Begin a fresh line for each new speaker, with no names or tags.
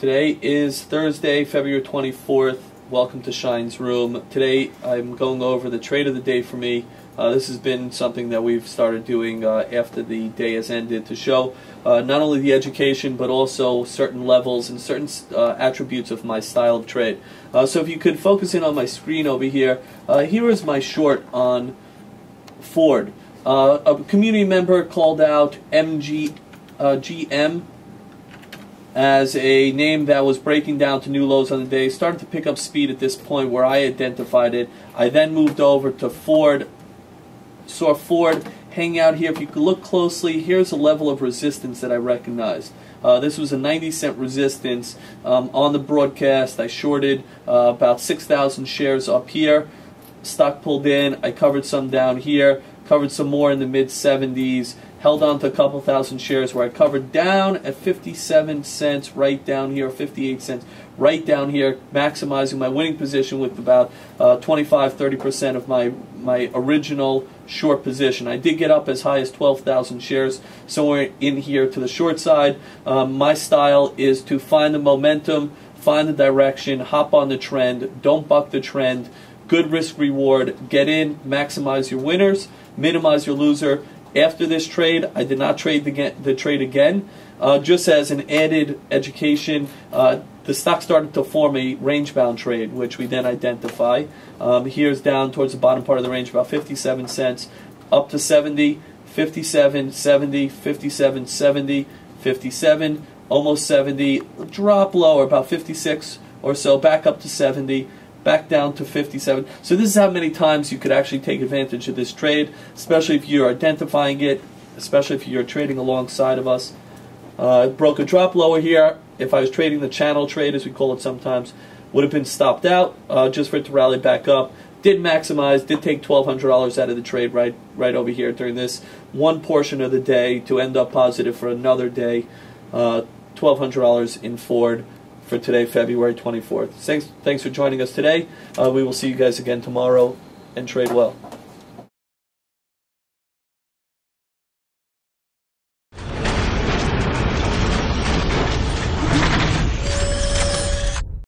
Today is Thursday, February 24th. Welcome to Shine's Room. Today I'm going over the trade of the day for me. This has been something that we've started doing after the day has ended to show not only the education but also certain levels and certain attributes of my style of trade. So if you could focus in on my screen over here, here is my short on Ford. A community member called out GM as a name that was breaking down to new lows on the day, started to pick up speed at this point where I identified it. I then moved over to Ford, saw Ford hang out here. If you could look closely, here's a level of resistance that I recognized. This was a 90-cent resistance on the broadcast. I shorted about 6,000 shares up here. Stock pulled in. I covered some down here, covered some more in the mid-70s, held on to a couple thousand shares where I covered down at 57 cents right down here, 58 cents right down here, maximizing my winning position with about 25-30% of my original short position. I did get up as high as 12,000 shares, somewhere in here to the short side. My style is to find the momentum, find the direction, hop on the trend, don't buck the trend, good risk reward, get in, maximize your winners, minimize your loser. After this trade, I did not trade the trade again. Just as an added education, the stock started to form a range-bound trade, which we then identify. Here's down towards the bottom part of the range, about 57 cents, up to 70, 57, 70, 57, 70, 57, almost 70, drop lower, about 56 or so, back up to 70, back down to 57. So this is how many times you could actually take advantage of this trade, especially if you're identifying it, especially if you're trading alongside of us. Broke a drop lower here. If I was trading the channel trade, as we call it sometimes, would have been stopped out just for it to rally back up. Did maximize, did take $1,200 out of the trade right over here during this one portion of the day to end up positive for another day. $1,200 in Ford for today, February 24th. Thanks for joining us today. We will see you guys again tomorrow, and trade well.